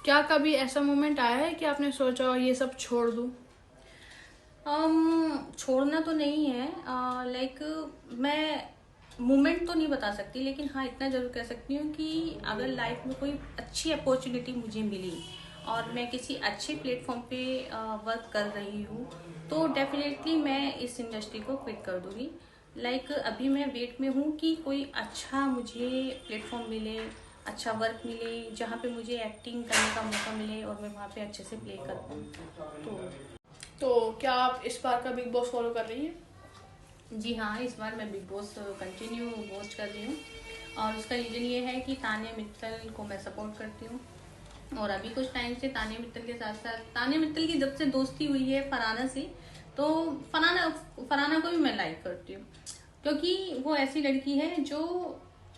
क्या कभी ऐसा मोमेंट आया है कि आपने सोचा ये सब छोड़ दूं? छोड़ना तो नहीं है। लाइक मैं मोमेंट तो नहीं बता सकती, लेकिन हाँ इतना जरूर कह सकती हूँ कि अगर लाइफ में कोई अच्छी अपॉर्चुनिटी मुझे मिली और मैं किसी अच्छे प्लेटफॉर्म पे वर्क कर रही हूँ, तो डेफिनेटली मैं इस इंडस्ट्री को क्विट कर दूंगी। लाइक अभी मैं वेट में हूँ कि कोई अच्छा मुझे प्लेटफॉर्म मिले, अच्छा वर्क मिले, जहाँ पे मुझे एक्टिंग करने का मौका मिले और मैं वहाँ पे अच्छे से प्ले कर पाऊँ। तो तो क्या आप इस बार का बिग बॉस फॉलो कर रही हैं? जी हाँ, इस बार मैं बिग बॉस कंटिन्यू वॉच कर रही हूँ और उसका रीज़न ये है कि तान्या मित्तल को मैं सपोर्ट करती हूँ। और अभी कुछ टाइम से तान्या मित्तल के साथ साथ तान्या मित्तल की जब से दोस्ती हुई है फरहाना से, तो फरहाना फरहाना को भी मैं लाइक करती हूँ, क्योंकि वो ऐसी लड़की है जो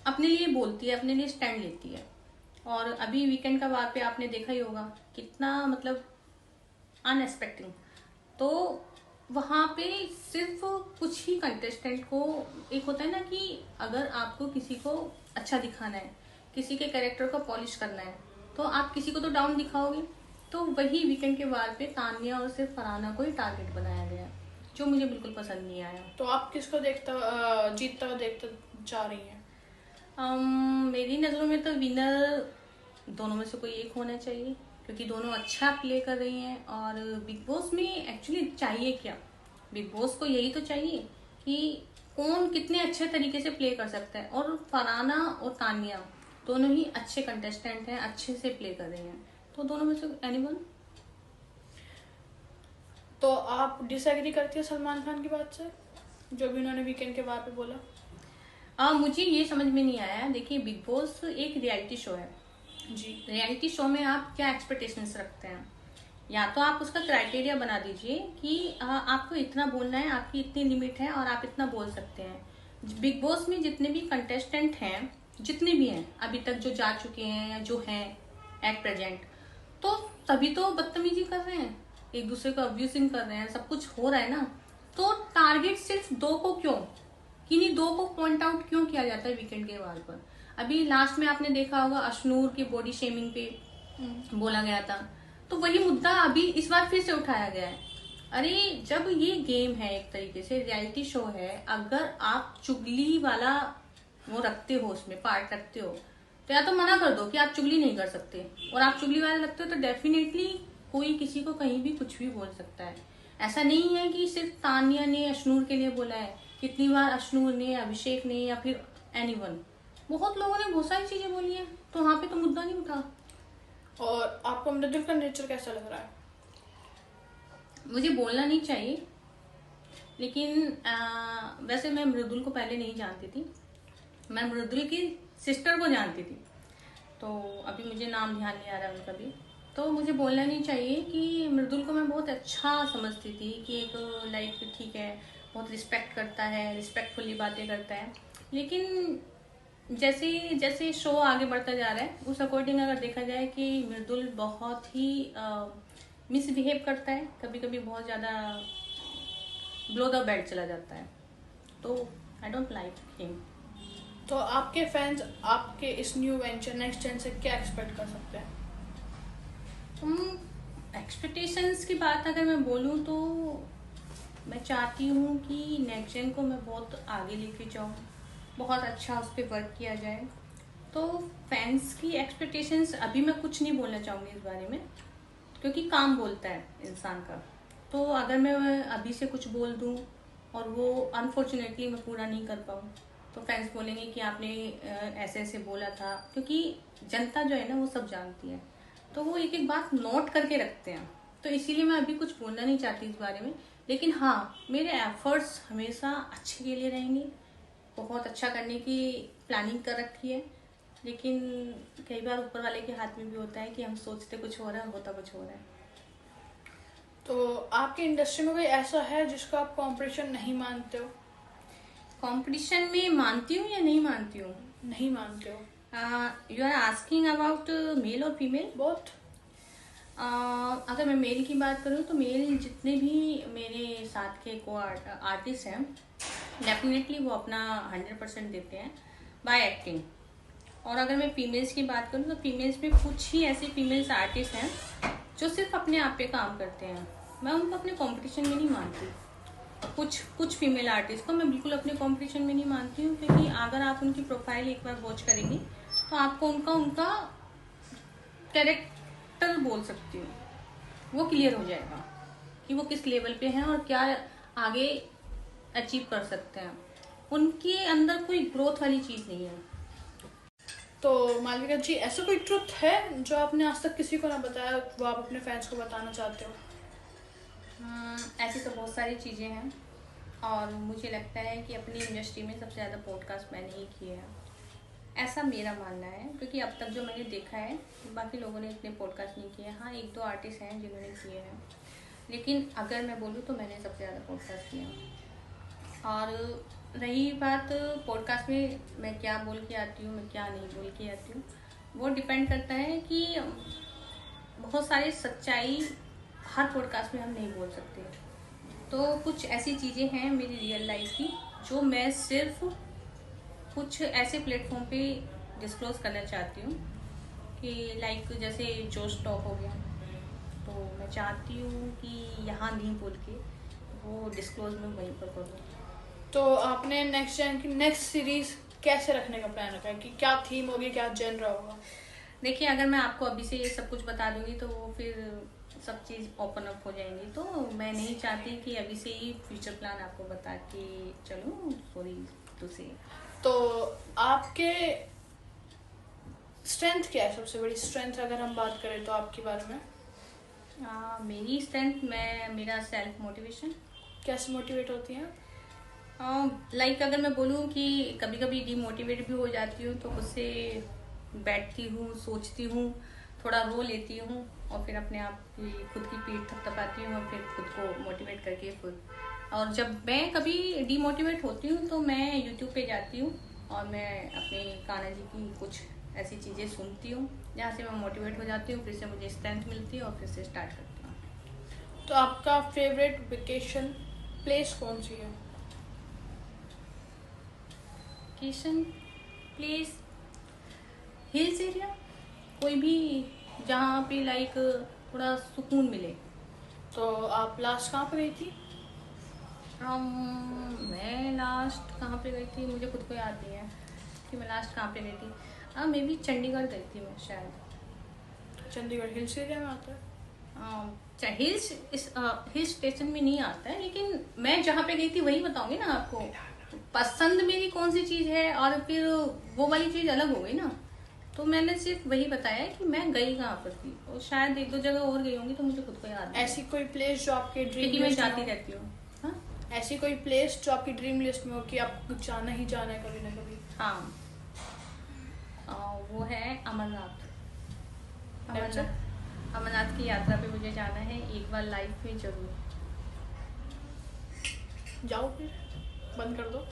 अपने लिए बोलती है, अपने लिए स्टैंड लेती है। और अभी वीकेंड का वार पे आपने देखा ही होगा कितना मतलब अनएक्सपेक्टिंग। तो वहाँ पे सिर्फ कुछ ही कंटेस्टेंट को, एक होता है ना कि अगर आपको किसी को अच्छा दिखाना है, किसी के कैरेक्टर को पॉलिश करना है, तो आप किसी को तो डाउन दिखाओगे। तो वही वीकेंड के वार पे तान्या और सिर्फ फरहाना को ही टारगेट बनाया गया, जो मुझे बिल्कुल पसंद नहीं आया। तो आप किसको जीतता हुआ देखते जा रही हैं? मेरी नज़रों में तो विनर दोनों में से कोई एक होना चाहिए, क्योंकि दोनों अच्छा प्ले कर रही हैं। और बिग बॉस में एक्चुअली चाहिए क्या, बिग बॉस को यही तो चाहिए कि कौन कितने अच्छे तरीके से प्ले कर सकता है। और फरहाना और तानिया दोनों ही अच्छे कंटेस्टेंट हैं, अच्छे से प्ले कर रही हैं, तो दोनों में से एनीवन। तो आप डिसएग्री करती है सलमान खान की बात से, जो भी उन्होंने वीकेंड के बाद पे बोला? मुझे ये समझ में नहीं आया। देखिए, बिग बॉस एक रियलिटी शो है। जी। रियलिटी शो में आप क्या एक्सपेक्टेशंस रखते हैं? या तो आप उसका क्राइटेरिया बना दीजिए कि आपको इतना बोलना है, आपकी इतनी लिमिट है और आप इतना बोल सकते हैं। बिग बॉस में जितने भी कंटेस्टेंट हैं, जितने भी हैं अभी तक जो जा चुके हैं या जो हैं एट प्रेजेंट, तो तभी तो बदतमीजी कर रहे हैं, एक दूसरे को अब्यूजिंग कर रहे हैं, सब कुछ हो रहा है ना। तो टारगेट सिर्फ दो को क्यों, किन्हीं दो को पॉइंट आउट क्यों किया जाता है वीकेंड के वार पर? अभी लास्ट में आपने देखा होगा अशनूर की बॉडी शेमिंग पे बोला गया था, तो वही मुद्दा अभी इस बार फिर से उठाया गया है। अरे, जब ये गेम है, एक तरीके से रियलिटी शो है, अगर आप चुगली वाला वो रखते हो, उसमें पार्ट रखते हो, तो या तो मना कर दो कि आप चुगली नहीं कर सकते। और आप चुगली वाला रखते हो तो डेफिनेटली कोई किसी को कहीं भी कुछ भी बोल सकता है। ऐसा नहीं है कि सिर्फ तानिया ने अशनूर के लिए बोला है, कितनी बार अशनूर ने, अभिषेक ने, या फिर एनीवन, बहुत लोगों ने बहुत सारी चीजें बोली है, तो वहां पे तो मुद्दा नहीं उठा। और आपको मृदुल का नेचर कैसा लग रहा है? मुझे बोलना नहीं चाहिए, लेकिन वैसे मैं मृदुल को पहले नहीं जानती थी। मैं मृदुल की सिस्टर को जानती थी, तो अभी मुझे नाम ध्यान नहीं आ रहा उनका भी। तो मुझे बोलना नहीं चाहिए कि मृदुल को मैं बहुत अच्छा समझती थी, कि एक लाइक ठीक है, बहुत रिस्पेक्ट करता है, रिस्पेक्टफुली बातें करता है। लेकिन जैसे जैसे शो आगे बढ़ता जा रहा है, उस अकॉर्डिंग अगर देखा जाए कि मृदुल बहुत ही मिसबिहेव करता है, कभी कभी बहुत ज़्यादा ब्लो द बेल्ट चला जाता है, तो आई डोंट लाइक हिम। तो आपके फैंस आपके इस न्यू वेंचर नेक्स्ट जेन से क्या एक्सपेक्ट कर सकते हैं? एक्सपेक्टेशंस की बात अगर मैं बोलूँ तो मैं चाहती हूँ कि नेक्स्ट जेन को मैं बहुत आगे लेके जाऊँ, बहुत अच्छा उस पर वर्क किया जाए। तो फैंस की एक्सपेक्टेशंस अभी मैं कुछ नहीं बोलना चाहूँगी इस बारे में, क्योंकि काम बोलता है इंसान का। तो अगर मैं अभी से कुछ बोल दूँ और वो अनफॉर्चुनेटली मैं पूरा नहीं कर पाऊँ, तो फैंस बोलेंगे कि आपने ऐसे ऐसे बोला था, क्योंकि जनता जो है ना वो सब जानती है, तो वो एक एक बात नोट करके रखते हैं। तो इसीलिए मैं अभी कुछ बोलना नहीं चाहती इस बारे में। लेकिन हाँ, मेरे एफर्ट्स हमेशा अच्छे के लिए रहेंगे, बहुत अच्छा करने की प्लानिंग कर रखी है। लेकिन कई बार ऊपर वाले के हाथ में भी होता है कि हम सोचते कुछ हो रहा है, होता कुछ हो रहा है। तो आपकी इंडस्ट्री में कोई ऐसा है जिसको आप कंपटीशन नहीं मानते हो? कंपटीशन में मानती हूँ या नहीं मानती हूँ? नहीं मानते हो? You are asking about male और फीमेल? बहुत। अगर मैं मेल की बात करूँ तो मेल जितने भी मेरे साथ के को आर्टिस्ट हैं, डेफिनेटली वो अपना 100% देते हैं बाय एक्टिंग। और अगर मैं फीमेल्स की बात करूँ तो फीमेल्स में कुछ ही ऐसे फीमेल्स आर्टिस्ट हैं जो सिर्फ अपने आप पे काम करते हैं। मैं उनको अपने कंपटीशन में नहीं मानती। कुछ फीमेल आर्टिस्ट को मैं बिल्कुल अपने कंपटीशन में नहीं मानती हूँ, क्योंकि अगर आप उनकी प्रोफाइल एक बार वॉच करेंगी तो आपको उनका कैरेक्टर बोल सकती हूँ, वो क्लियर हो जाएगा कि वो किस लेवल पे हैं और क्या आगे अचीव कर सकते हैं। उनके अंदर कोई ग्रोथ वाली चीज़ नहीं है। तो मालविका जी, ऐसा कोई ट्रुथ है जो आपने आज तक किसी को ना बताया, वो आप अपने फैंस को बताना चाहते हो? ऐसी तो बहुत सारी चीज़ें हैं, और मुझे लगता है कि अपनी इंडस्ट्री में सबसे ज़्यादा पॉडकास्ट मैंने ही किए हैं, ऐसा मेरा मानना है। क्योंकि अब तक जो मैंने देखा है बाकी लोगों ने इतने पॉडकास्ट नहीं किए। हाँ, एक दो आर्टिस्ट हैं जिन्होंने किए हैं, लेकिन अगर मैं बोलूँ तो मैंने सबसे ज़्यादा पॉडकास्ट किए हैं। और रही बात पॉडकास्ट में मैं क्या बोल के आती हूँ, मैं क्या नहीं बोल के आती हूँ, वो डिपेंड करता है कि बहुत सारी सच्चाई हर पॉडकास्ट में हम नहीं बोल सकते। तो कुछ ऐसी चीज़ें हैं मेरी रियल लाइफ की जो मैं सिर्फ कुछ ऐसे प्लेटफॉर्म पे डिस्क्लोज करना चाहती हूँ कि लाइक जैसे जोश टॉक हो गया, तो मैं चाहती हूँ कि यहाँ नहीं बोल के वो डिस्क्लोज में वहीं पर करूँ। तो आपने नेक्स्ट सीरीज कैसे रखने का प्लान रखा है, कि क्या थीम होगी, क्या जेनर होगा? देखिए, अगर मैं आपको अभी से ये सब कुछ बता दूंगी तो वो फिर सब चीज़ ओपन अप हो जाएंगी, तो मैं नहीं चाहती कि अभी से ही फ्यूचर प्लान आपको बता के चलूँ। सॉरी टू से। तो आपके स्ट्रेंथ क्या है, सबसे बड़ी स्ट्रेंथ अगर हम बात करें तो आपके बारे में? मेरी स्ट्रेंथ मेरा सेल्फ मोटिवेशन। कैसे मोटिवेट होती हैं? लाइक अगर मैं बोलूँ कि कभी कभी डीमोटिवेट भी हो जाती हूँ तो उससे बैठती हूँ, सोचती हूँ, थोड़ा रो लेती हूँ और फिर अपने आप की खुद की पीठ थपथपाती हूँ और फिर खुद को मोटिवेट करके खुद। और जब मैं कभी डीमोटिवेट होती हूँ तो मैं यूट्यूब पे जाती हूँ और मैं अपने कान्हा जी की कुछ ऐसी चीज़ें सुनती हूँ जहाँ से मैं मोटिवेट हो जाती हूँ, फिर से मुझे स्ट्रेंथ मिलती है और फिर से स्टार्ट करती हूँ। तो आपका फेवरेट वेकेशन प्लेस कौन सी है? वेकेशन प्लेस हिल्स एरिया, कोई भी जहाँ पे लाइक थोड़ा सुकून मिले। तो आप लास्ट कहाँ पे गई थी? मैं लास्ट कहाँ पे गई थी मुझे खुद को याद नहीं है कि मैं लास्ट कहाँ पे गई थी। मे बी चंडीगढ़ गई थी मैं शायद। चंडीगढ़ हिल्स एरिया में आता है? हिल स्टेशन में नहीं आता है, लेकिन मैं जहाँ पे गई थी वही बताऊंगी ना आपको। पसंद मेरी कौन सी चीज़ है और फिर वो वाली चीज़ अलग हो गई ना, तो मैंने सिर्फ वही बताया कि मैं गई कहाँ पर थी, और शायद एक दो जगह और गई होंगी तो मुझे खुद को याद नहीं। ऐसी कोई प्लेस जो आपके ड्रीम क्योंकि मैं लिस्ट में जाती हो? रहती हूँ। हाँ ऐसी कोई प्लेस जो आपकी ड्रीम लिस्ट में हो कि आपको जाना ही जाना है कभी ना कभी? हाँ, वो है अमरनाथ। अच्छा। अमरनाथ की यात्रा पे मुझे जाना है एक बार लाइफ में जरूर। जाओ फिर, बंद कर दो।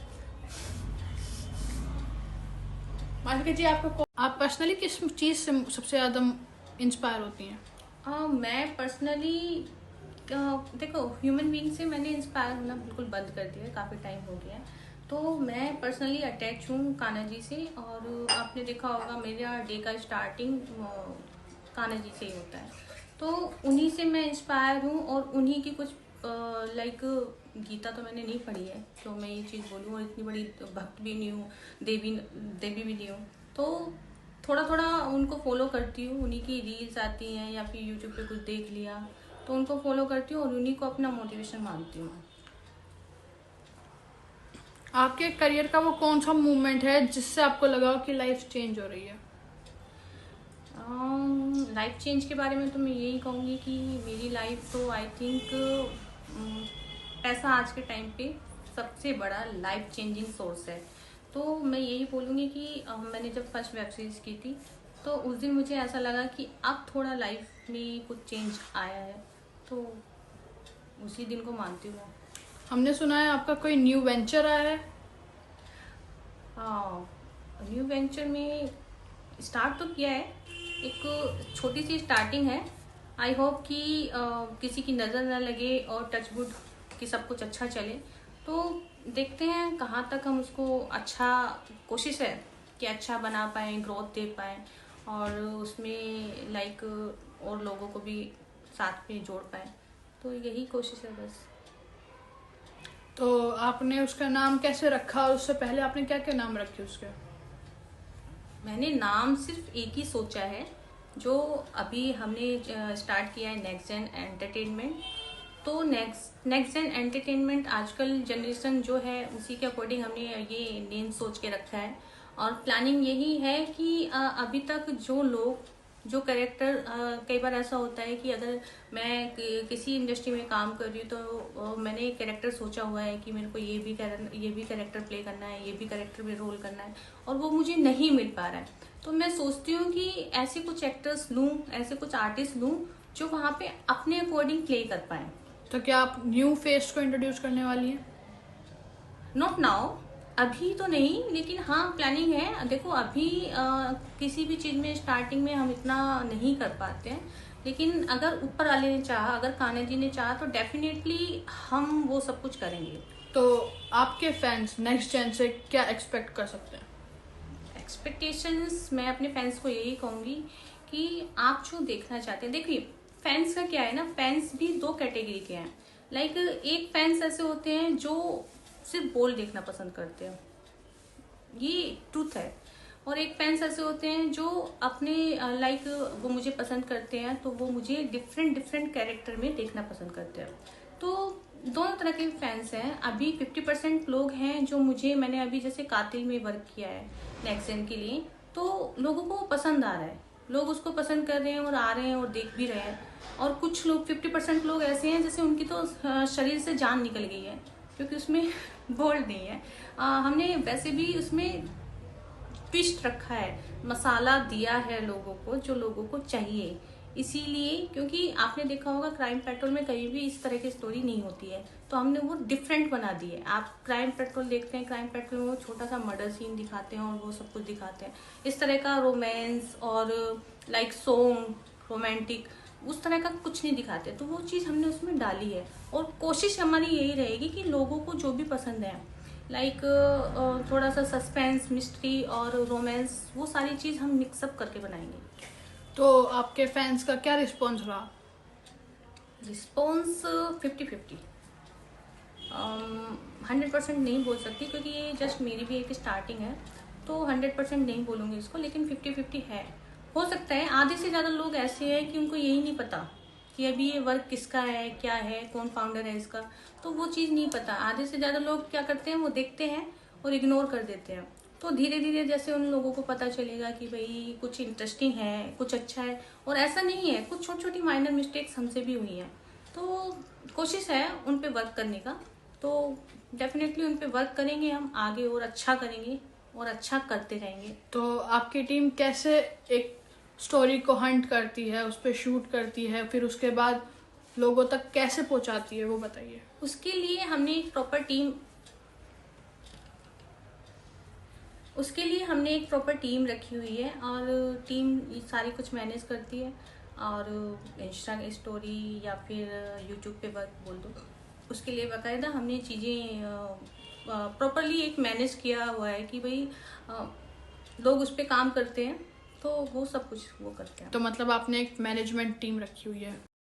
मालविका जी, आप पर्सनली किस चीज़ से सबसे ज़्यादा इंस्पायर होती हैं? मैं पर्सनली देखो, ह्यूमन बीइंग से मैंने इंस्पायर होना बिल्कुल बंद कर दिया है, काफ़ी टाइम हो गया है। तो मैं पर्सनली अटैच हूँ कान्हा जी से, और आपने देखा होगा मेरा डे का स्टार्टिंग कान्हा जी से ही होता है। तो उन्हीं से मैं इंस्पायर हूँ, और उन्हीं की कुछ लाइक गीता तो मैंने नहीं पढ़ी है तो मैं ये चीज़ बोलूँ, और इतनी बड़ी भक्त भी नहीं हूँ, देवी भी नहीं हूँ, तो थोड़ा थोड़ा उनको फॉलो करती हूँ। उन्हीं की रील्स आती हैं या फिर यूट्यूब पे कुछ देख लिया तो उनको फॉलो करती हूँ और उन्हीं को अपना मोटिवेशन मानती हूँ। आपके करियर का वो कौन सा मूवमेंट है जिससे आपको लगा कि लाइफ चेंज हो रही है? लाइफ चेंज के बारे में तो मैं यही कहूँगी कि मेरी लाइफ तो आई थिंक पैसा आज के टाइम पे सबसे बड़ा लाइफ चेंजिंग सोर्स है। तो मैं यही बोलूँगी कि मैंने जब फर्स्ट वेब सीरीज की थी तो उस दिन मुझे ऐसा लगा कि अब थोड़ा लाइफ में कुछ चेंज आया है, तो उसी दिन को मानती हूँ। हमने सुना है आपका कोई न्यू वेंचर आया है? हाँ, न्यू वेंचर में स्टार्ट तो किया है, एक छोटी सी स्टार्टिंग है। आई होप कि किसी की नज़र ना लगे और टचवुड कि सब कुछ अच्छा चले। तो देखते हैं कहाँ तक हम उसको अच्छा, कोशिश है कि अच्छा बना पाए, ग्रोथ दे पाए, और उसमें लाइक और लोगों को भी साथ में जोड़ पाए। तो यही कोशिश है बस। तो आपने उसका नाम कैसे रखा और उससे पहले आपने क्या क्या नाम रखे उसके? मैंने नाम सिर्फ एक ही सोचा है, जो अभी हमने स्टार्ट किया है, नेक्स्ट जेन एंटरटेनमेंट। तो नेक्स्ट जेन एंटरटेनमेंट आजकल जनरेशन जो है उसी के अकॉर्डिंग हमने ये नेम सोच के रखा है। और प्लानिंग यही है कि अभी तक जो लोग जो कैरेक्टर, कई बार ऐसा होता है कि अगर मैं किसी इंडस्ट्री में काम कर रही हूँ तो मैंने एक कैरेक्टर सोचा हुआ है कि मेरे को ये भी कैरेक्टर प्ले करना है, ये भी कैरेक्टर में रोल करना है, और वो मुझे नहीं मिल पा रहा है। तो मैं सोचती हूँ कि ऐसे कुछ एक्टर्स लूँ, ऐसे कुछ आर्टिस्ट लूँ जो वहाँ पे अपने अकॉर्डिंग प्ले कर पाए। तो क्या आप न्यू फेस को इंट्रोड्यूस करने वाली हैं? नॉट नाउ, अभी तो नहीं, लेकिन हाँ प्लानिंग है। देखो अभी किसी भी चीज में स्टार्टिंग में हम इतना नहीं कर पाते हैं, लेकिन अगर ऊपर वाले ने चाहा, अगर कान्हा जी ने चाहा, तो डेफिनेटली हम वो सब कुछ करेंगे। तो आपके फैंस नेक्स्ट जेन से क्या एक्सपेक्ट कर सकते हैं? एक्सपेक्टेशंस मैं अपने फैंस को यही कहूंगी कि आप जो देखना चाहते हैं, देखिए फैंस का क्या है ना, फैंस भी दो कैटेगरी के हैं। लाइक एक फैंस ऐसे होते हैं जो सिर्फ बोल देखना पसंद करते हैं, ये ट्रूथ है। और एक फैंस ऐसे होते हैं जो अपने लाइक वो मुझे पसंद करते हैं तो वो मुझे डिफरेंट डिफरेंट कैरेक्टर में देखना पसंद करते हैं। तो दोनों तरह के फैंस हैं। अभी 50% लोग हैं जो मैंने अभी जैसे कातिल में वर्क किया है नेक्स्ट जेन के लिए, तो लोगों को पसंद आ रहा है, लोग उसको पसंद कर रहे हैं और आ रहे हैं और देख भी रहे हैं। और कुछ लोग 50% लोग ऐसे हैं जैसे उनकी तो शरीर से जान निकल गई है, क्योंकि उसमें गोल्ड नहीं है। हमने वैसे भी उसमें ट्विस्ट रखा है, मसाला दिया है लोगों को जो लोगों को चाहिए। इसीलिए क्योंकि आपने देखा होगा क्राइम पेट्रोल में कहीं भी इस तरह की स्टोरी नहीं होती है, तो हमने वो डिफरेंट बना दी है। आप क्राइम पेट्रोल देखते हैं, क्राइम पेट्रोल में वो छोटा सा मर्डर सीन दिखाते हैं और वो सब कुछ दिखाते हैं। इस तरह का रोमांस और लाइक सॉन्ग रोमांटिक उस तरह का कुछ नहीं दिखाते, तो वो चीज़ हमने उसमें डाली है। और कोशिश हमारी यही रहेगी कि लोगों को जो भी पसंद है, लाइक थोड़ा सा सस्पेंस, मिस्ट्री और रोमांस, वो सारी चीज़ हम मिक्सअप करके बनाएंगे। तो आपके फैंस का क्या रिस्पॉन्स रहा? रिस्पॉन्स 50-50, 100% नहीं बोल सकती क्योंकि ये जस्ट मेरी भी एक स्टार्टिंग है, तो 100% नहीं बोलूँगी इसको, लेकिन 50-50 है। हो सकता है आधे से ज़्यादा लोग ऐसे हैं कि उनको यही नहीं पता कि अभी ये वर्क किसका है, क्या है, कौन फाउंडर है इसका, तो वो चीज़ नहीं पता। आधे से ज़्यादा लोग क्या करते हैं, वो देखते हैं और इग्नोर कर देते हैं। तो धीरे धीरे जैसे उन लोगों को पता चलेगा कि भाई कुछ इंटरेस्टिंग है, कुछ अच्छा है, और ऐसा नहीं है, कुछ छोटी छोटी माइनर मिस्टेक्स हमसे भी हुई हैं, तो कोशिश है उन पे वर्क करने का। तो डेफिनेटली उन पे वर्क करेंगे हम आगे, और अच्छा करेंगे और अच्छा करते रहेंगे। तो आपकी टीम कैसे एक स्टोरी को हंट करती है, उस पर शूट करती है, फिर उसके बाद लोगों तक कैसे पहुंचाती है, वो बताइए। उसके लिए हमने एक प्रॉपर टीम रखी हुई है, और टीम सारी कुछ मैनेज करती है। और इंस्टा स्टोरी या फिर यूट्यूब पे वर्क बोल दो, उसके लिए बाकायदा हमने चीज़ें प्रॉपरली एक मैनेज किया हुआ है कि भाई लोग उस पर काम करते हैं, तो वो सब कुछ वो करते हैं। तो मतलब आपने एक मैनेजमेंट टीम रखी हुई है?